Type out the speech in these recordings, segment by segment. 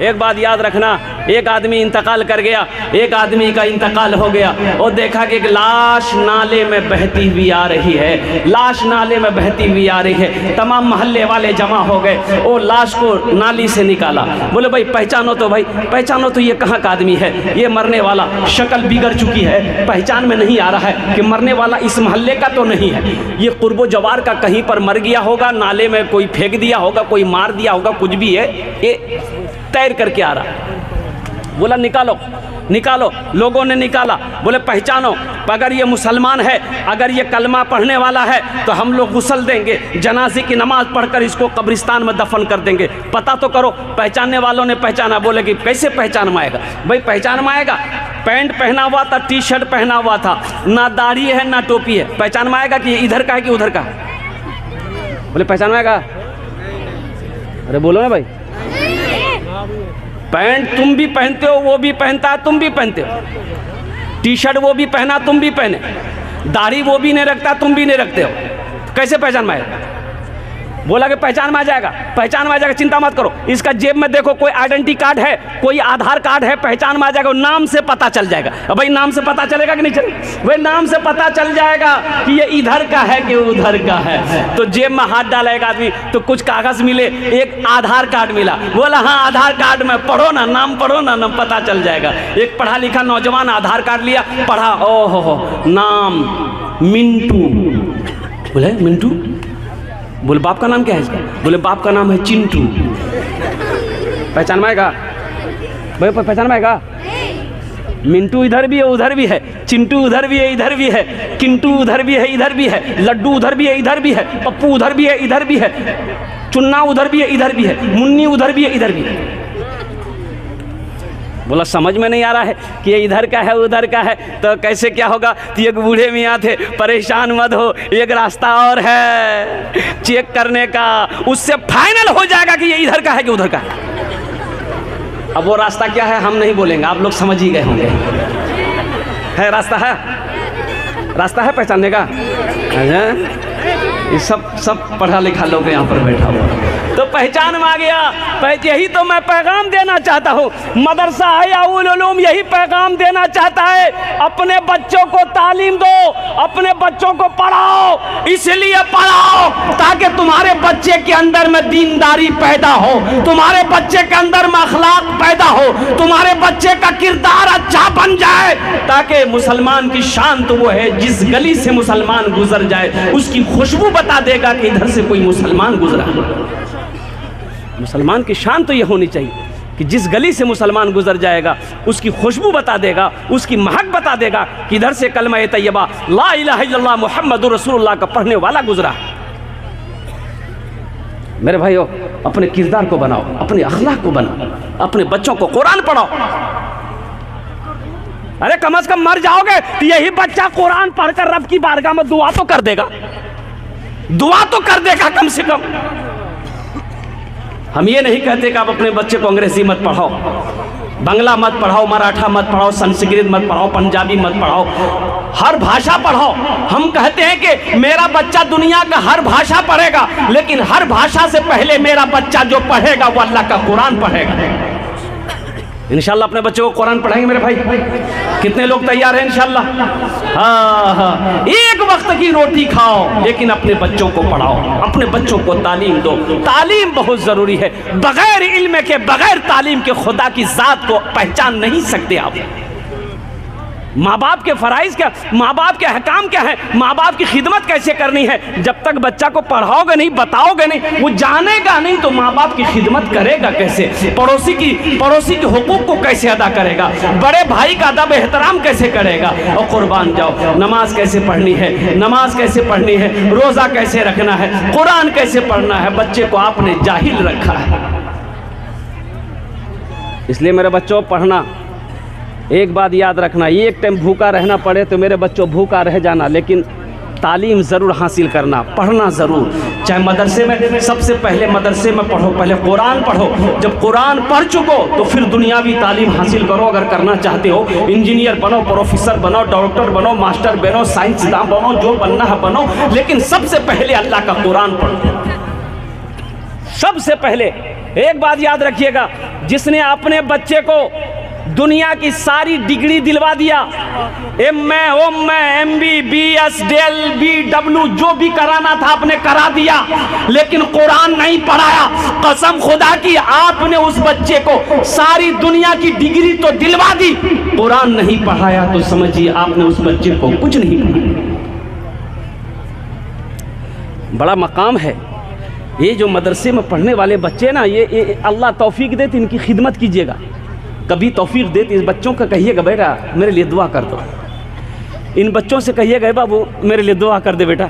एक बात याद रखना, एक आदमी इंतकाल कर गया, एक आदमी का इंतकाल हो गया और देखा कि एक लाश नाले में बहती हुई आ रही है, लाश नाले में बहती हुई आ रही है। तमाम मोहल्ले वाले जमा हो गए, वो लाश को नाली से निकाला। बोले भाई पहचानो तो, भाई पहचानो तो, ये कहाँ का आदमी है, ये मरने वाला, शक्ल बिगड़ चुकी है, पहचान में नहीं आ रहा है कि मरने वाला इस मोहल्ले का तो नहीं है, ये कुर्बो जवार का कहीं पर मर गया होगा, नाले में कोई फेंक दिया होगा, कोई मार दिया होगा, कुछ भी है, ये तैर करके आ रहा। बोला निकालो निकालो, लोगों ने निकाला। बोले पहचानो, अगर ये मुसलमान है, अगर ये कलमा पढ़ने वाला है तो हम लोग गुस्ल देंगे, जनाजे की नमाज पढ़कर इसको कब्रिस्तान में दफन कर देंगे, पता तो करो। पहचानने वालों ने पहचाना। बोले कि कैसे पहचान में आएगा? भाई पहचान में आएगा, पैंट पहना हुआ था, टी शर्ट पहना हुआ था, ना दाढ़ी है ना टोपी है, पहचान में आएगा कि इधर का है कि उधर का? बोले पहचान में आएगा? अरे बोलो ना भाई। पैंट तुम भी पहनते हो, वो भी पहनता है, तुम भी पहनते हो, टी शर्ट वो भी पहना, तुम भी पहने, दाढ़ी वो भी नहीं रखता, तुम भी नहीं रखते हो, कैसे पहचान में आएगा? बोला कि पहचान में आ जाएगा, पहचान में आ जाएगा, चिंता मत करो। इसका जेब में देखो कोई आइडेंटिटी कार्ड है, कोई आधार कार्ड है, पहचान में आ जाएगा, नाम से पता चल जाएगा। अब भाई नाम से पता चलेगा कि नहीं चलेगा? भाई नाम से पता चल जाएगा कि ये इधर का है कि उधर का है। तो जेब में हाथ डालेगा आदमी तो कुछ कागज मिले, एक आधार कार्ड मिला, बोला हाँ आधार कार्ड में पढ़ो ना, नाम पढ़ो ना, नाम पता चल जाएगा। एक पढ़ा लिखा नौजवान आधार कार्ड लिया, पढ़ा, ओहो नाम मिंटू। बोले मिंटू? बोले बाप का नाम क्या है इसका? बोले बाप का नाम है चिंटू। पहचान में आएगा भाई? पहचान में आएगा? मिंटू इधर भी है उधर भी है, चिंटू उधर भी है इधर भी है, किंटू उधर भी है इधर भी है, लड्डू उधर भी है इधर भी है, पप्पू उधर भी है इधर भी है, चुन्ना उधर भी है इधर भी है, मुन्नी उधर भी है इधर भी है। बोला समझ में नहीं आ रहा है कि ये इधर का है उधर का है, तो कैसे क्या होगा? तो एक बूढ़े मियाँ थे, परेशान मत हो, एक रास्ता और है चेक करने का, उससे फाइनल हो जाएगा कि ये इधर का है कि उधर का है। अब वो रास्ता क्या है हम नहीं बोलेंगे, आप लोग समझ ही गए होंगे। है रास्ता है, रास्ता है पहचानने का। ये सब पढ़ा लिखा लोग यहाँ पर बैठा हुआ, तो पहचान में आ गया। यही तो मैं पैगाम देना चाहता हूँ, मदरसा हयाउल उलूम यही पैगाम देना चाहता है, अपने बच्चों को तालीम दो, अपने बच्चों को पढ़ाओ, इसलिए पढ़ाओ ताकि तुम्हारे बच्चे के अंदर में दीनदारी पैदा हो, तुम्हारे बच्चे के अंदर में अखलाक पैदा हो, तुम्हारे बच्चे का किरदार अच्छा बन जाए, ताकि मुसलमान की शान तो वो है जिस गली से मुसलमान गुजर जाए उसकी खुशबू बता देगा कि इधर से कोई मुसलमान गुजरा। मुसलमान की शान तो ये होनी चाहिए कि जिस गली से मुसलमान गुजर जाएगा उसकी खुशबू बता देगा, उसकी महक बता देगा कि इधर से कलमा तैयबा ला इलाहा इल्लल्लाह मुहम्मदुर रसूलुल्लाह का पढ़ने वाला गुजरा। मेरे भाइयों, अपने किरदार को बनाओ, अपने अखलाक को बनाओ, अपने बच्चों को कुरान पढ़ाओ। अरे कम से कम मर जाओगे तो यही बच्चा कुरान पढ़कर रब की बारगाह में दुआ तो कर देगा, दुआ तो कर देगा कम से कम। हम ये नहीं कहते कि आप अपने बच्चे को अंग्रेजी मत पढ़ाओ, बंगला मत पढ़ाओ, मराठा मत पढ़ाओ, संस्कृत मत पढ़ाओ, पंजाबी मत पढ़ाओ, हर भाषा पढ़ाओ। हम कहते हैं कि मेरा बच्चा दुनिया का हर भाषा पढ़ेगा, लेकिन हर भाषा से पहले मेरा बच्चा जो पढ़ेगा वो अल्लाह का कुरान पढ़ेगा। इंशाल्लाह अपने बच्चों को कुरान पढ़ाएंगे मेरे भाई। कितने लोग तैयार हैं इंशाल्लाह? हाँ, एक वक्त की रोटी खाओ लेकिन अपने बच्चों को पढ़ाओ, अपने बच्चों को तालीम दो। तालीम बहुत ज़रूरी है, बगैर इल्म के, बगैर तालीम के खुदा की ज़ात को पहचान नहीं सकते आप। माँ बाप के फ़राइज़ क्या, माँ बाप के अहकाम क्या है, माँ बाप की खिदमत कैसे करनी है। जब तक बच्चा को पढ़ाओगे नहीं, बताओगे नहीं, वो जानेगा नहीं तो माँ बाप की खिदमत करेगा कैसे? पड़ोसी के हुकूक को कैसे अदा करेगा? बड़े भाई का अदब एहतराम कैसे करेगा? और कुर्बान जाओ, नमाज कैसे पढ़नी है, नमाज कैसे पढ़नी है, रोज़ा कैसे रखना है, कुरान कैसे पढ़ना है, बच्चे को आपने जाहिल रखा है। इसलिए मेरे बच्चों पढ़ना, एक बात याद रखना, एक टाइम भूखा रहना पड़े तो मेरे बच्चों भूखा रह जाना, लेकिन तालीम ज़रूर हासिल करना, पढ़ना ज़रूर। चाहे मदरसे में, सबसे पहले मदरसे में पढ़ो, पहले कुरान पढ़ो। जब कुरान पढ़ चुको तो फिर दुनियावी तालीम हासिल करो। अगर करना चाहते हो, इंजीनियर बनो, प्रोफेसर बनो, डॉक्टर बनो, मास्टर बनो, साइंसदान बनो, जो बनना है बनो, लेकिन सबसे पहले अल्लाह का कुरान पढ़ो। सबसे पहले एक बात याद रखिएगा, जिसने अपने बच्चे को दुनिया की सारी डिग्री दिलवा दिया, MA, MB, BS, DL, BW जो भी कराना था आपने करा दिया, लेकिन कुरान नहीं पढ़ाया। कसम खुदा की, आपने उस बच्चे को सारी दुनिया की डिग्री तो दिलवा दी, कुरान नहीं पढ़ाया तो समझिए आपने उस बच्चे को कुछ नहीं पढ़ाया। बड़ा मकाम है ये जो मदरसे में पढ़ने वाले बच्चे ना, ये अल्लाह तौफीक दे तो इनकी खिदमत कीजिएगा। कभी तौफीक दे तो इस बच्चों का कहिएगा बेटा मेरे लिए दुआ कर दो, इन बच्चों से कहिएगा बाबू मेरे लिए दुआ कर दे बेटा,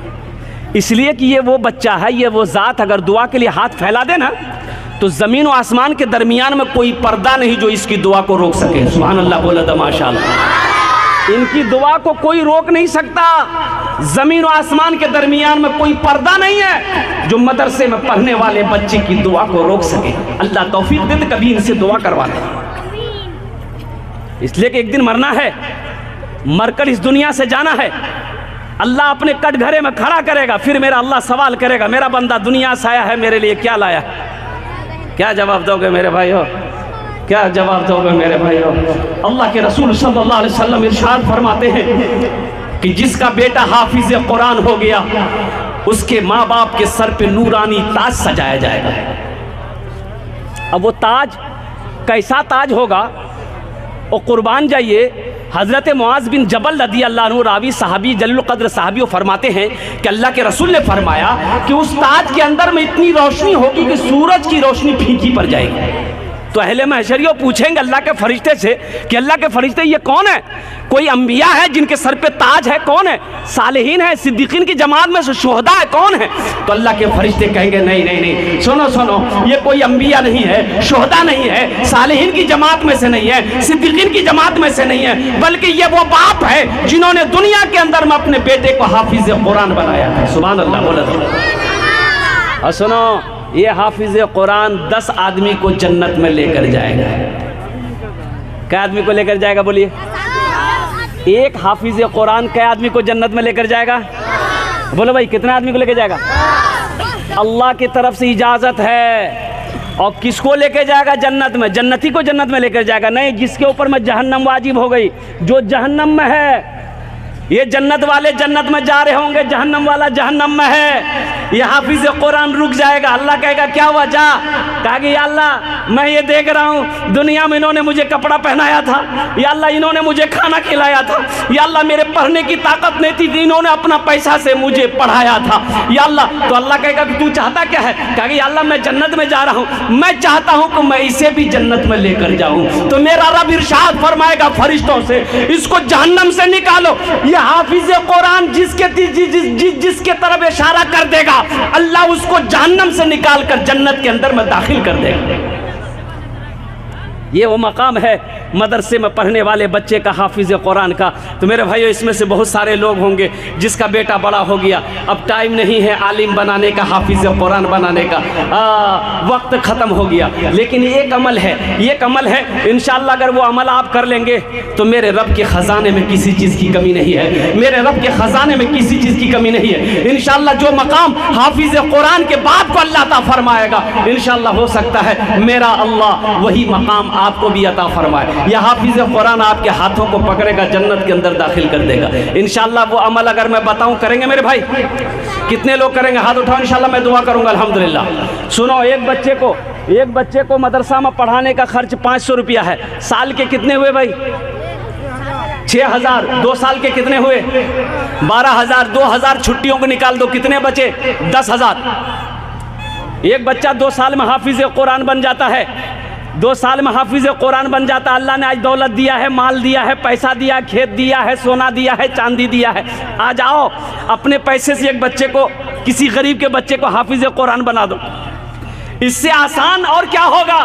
इसलिए कि ये वो बच्चा है, ये वो ज़ात अगर दुआ के लिए हाथ फैला दे ना तो ज़मीन और आसमान के दरमियान में कोई पर्दा नहीं जो इसकी दुआ को रोक सके। सुभान अल्लाह बोला था माशाअल्लाह। इनकी दुआ को कोई रोक नहीं सकता, ज़मीन और आसमान के दरमियान में कोई पर्दा नहीं है जो मदरसे में पढ़ने वाले बच्चे की दुआ को रोक सके। अल्लाह तौफीक दे तो कभी इनसे दुआ करवा दे, इसलिए कि एक दिन मरना है, मरकर इस दुनिया से जाना है। अल्लाह अपने कटघरे में खड़ा करेगा, फिर मेरा अल्लाह सवाल करेगा मेरा बंदा दुनिया से आया है मेरे लिए क्या लाया? क्या जवाब दोगे मेरे भाई हो? क्या जवाब दोगे मेरे भाई हो? अल्लाह के रसूल सल्लल्लाहु अलैहि वसल्लम इरशाद फरमाते हैं कि जिसका बेटा हाफिज कुरान हो गया उसके माँ बाप के सर पे नूरानी ताज सजाया जाएगा। अब वो ताज कैसा ताज होगा और कुर्बान जाइए, हज़रत मुआज़ बिन जबल रज़ी अल्लाह अन्हु रावी सहाबी जल्लुल क़द्र सहाबी वो फरमाते हैं कि अल्लाह के रसूल ने फरमाया कि उस ताज के अंदर में इतनी रोशनी होगी कि सूरज की रोशनी फीकी पड़ जाएगी। तो अहले महशरियों पूछेंगे अल्लाह के फरिश्ते से कि अल्लाह के फरिश्ते ये कौन है? कोई अंबिया है जिनके सर पे ताज है? कौन है? सालिहीन है, सिद्दीकीन की जमात में से शुहदा है? कौन है? तो अल्लाह के फरिश्ते कहेंगे नहीं नहीं नहीं, सुनो सुनो, ये कोई अंबिया नहीं है, शुहदा नहीं है, सालिहीन की जमात में से नहीं है, सिद्दीकीन की जमात में से नहीं है, बल्कि ये वो बाप है जिन्होंने दुनिया के अंदर में अपने बेटे को हाफिज कुरान बनाया है। सुभान अल्लाह बोला था। और सुनो, ये हाफिज कुरान 10 आदमी को जन्नत में लेकर जाएगा। क्या आदमी को लेकर जाएगा बोलिए? एक हाफिज कुरान क्या आदमी को जन्नत में लेकर जाएगा? बोलो भाई कितने आदमी को लेकर जाएगा? अल्लाह की तरफ से इजाज़त है। और किसको लेकर जाएगा जन्नत में? जन्नती को जन्नत में लेकर जाएगा? नहीं, जिसके ऊपर में जहन्नम वाजिब हो गई, जो जहन्नम में है। ये जन्नत वाले जन्नत में जा रहे होंगे, जहन्नम वाला जहन्नम में है। ये हाफिज कुरान रुक जाएगा, अल्लाह कहेगा क्या हुआ? जा। कहा कि या अल्लाह मैं ये देख रहा हूँ दुनिया में इन्होंने मुझे कपड़ा पहनाया था, या अल्लाह इन्होंने मुझे खाना खिलाया था, या अल्लाह मेरे पढ़ने की ताकत नहीं थी, इन्होंने अपना पैसा से मुझे पढ़ाया था, या अल्लाह। तो अल्लाह कहेगा कि तू चाहता क्या है? कहा कि या अल्लाह मैं जन्नत में जा रहा हूँ, मैं चाहता हूँ कि मैं इसे भी जन्नत में लेकर जाऊँ। तो मेरा रब इरशाद फरमाएगा फरिश्तों से, इसको जहन्नम से निकालो। हाफिज कुरान जिसके तरफ इशारा कर देगा अल्लाह उसको जहन्नम से निकालकर जन्नत के अंदर में दाखिल कर देगा। ये वो मकाम है मदरसे में पढ़ने वाले बच्चे का, हाफिज कुरान का। तो मेरे भाइयों, इसमें से बहुत सारे लोग होंगे जिसका बेटा बड़ा हो गया, अब टाइम नहीं है आलिम बनाने का, हाफिज कुरान बनाने का, वक्त ख़त्म हो गया। लेकिन एक अमल है, एक अमल है, इंशाअल्लाह अगर वो अमल आप कर लेंगे तो मेरे रब के ख़जाने में किसी चीज़ की कमी नहीं है, मेरे रब के ख़जाने में किसी चीज़ की कमी नहीं है। इंशाअल्लाह जो मकाम हाफिज कुरान के बाप को अल्लाह अता फरमाएगा, इंशाअल्लाह हो सकता है मेरा अल्लाह वही मकाम आपको भी अता फरमाए। यह हाफिज कुरान आपके हाथों को पकड़ेगा, जन्नत के अंदर दाखिल कर देगा इंशाअल्लाह। वो अमल अगर मैं बताऊं करेंगे मेरे भाई? कितने लोग करेंगे? हाथ उठाओ, इंशाअल्लाह मैं दुआ करूंगा अल्हम्दुलिल्लाह। सुनो, एक बच्चे को मदरसा में पढ़ाने का खर्च 500 रुपया है। साल के कितने हुए भाई? 6000। 2 साल के कितने हुए? 12000। 2000 छुट्टियों को निकाल दो, कितने बचे? 10000। एक बच्चा 2 साल में हाफिज कुरान बन जाता है, 2 साल में हाफिज कुरान बन जाता। अल्लाह ने आज दौलत दिया है, माल दिया है, पैसा दिया, खेत दिया है, सोना दिया है, चांदी दिया है। आ जाओ अपने पैसे से एक बच्चे को, किसी गरीब के बच्चे को हाफिज कुरान बना दो। इससे आसान और क्या होगा?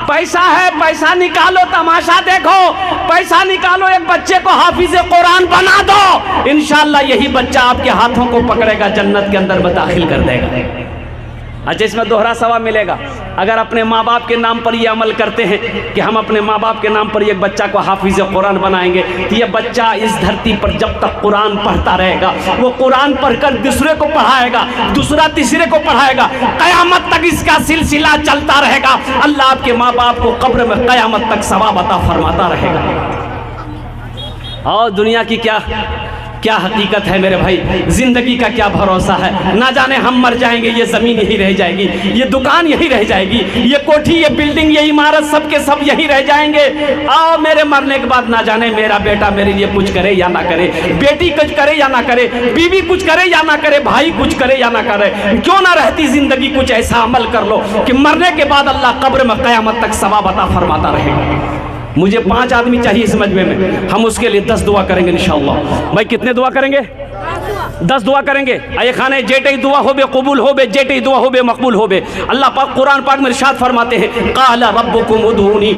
पैसा है, पैसा निकालो, तमाशा देखो, पैसा निकालो, एक बच्चे को हाफिज कुरान बना दो। इंशाअल्लाह यही बच्चा आपके हाथों को पकड़ेगा, जन्नत के अंदर दाखिल कर देगा। अच्छा, इसमें दोहरा सवाब मिलेगा। अगर अपने माँ बाप के नाम पर ये अमल करते हैं कि हम अपने माँ बाप के नाम पर एक बच्चा को हाफिज कुरान बनाएंगे, तो ये बच्चा इस धरती पर जब तक कुरान पढ़ता रहेगा, वो कुरान पढ़कर दूसरे को पढ़ाएगा, दूसरा तीसरे को पढ़ाएगा, कयामत तक इसका सिलसिला चलता रहेगा। अल्लाह आपके माँ बाप को कब्र में कयामत तक सवाब अता फरमाता रहेगा। और दुनिया की क्या हकीकत है मेरे भाई, जिंदगी का क्या भरोसा है। ना जाने हम मर जाएंगे, ये जमीन यही रह जाएगी, ये दुकान यही रह जाएगी, ये कोठी, ये बिल्डिंग, ये इमारत, सब के सब यही रह जाएंगे। और मेरे मरने के बाद ना जाने मेरा बेटा मेरे लिए कुछ करे या ना करे, बेटी कुछ करे या ना करे, बीवी कुछ करे या ना करे, भाई कुछ करे या ना करे। क्यों ना रहती जिंदगी, कुछ ऐसा अमल कर लो कि मरने के बाद अल्लाह कब्र में कयामत तक सवाब अता फरमाता रहेगा। मुझे 5 आदमी चाहिए इस मजमे में, हम उसके लिए 10 दुआ करेंगे इंशाअल्लाह। भाई कितने दुआ करेंगे? 10 दुआ करेंगे। आये खाने जेटे दुआ हो बे कबूल हो बे, जेटे दुआ हो बे मकबूल हो बे। अल्लाह पाक कुरान पाक में इरशाद फरमाते हैं, काला रब्बुकुम उदूनी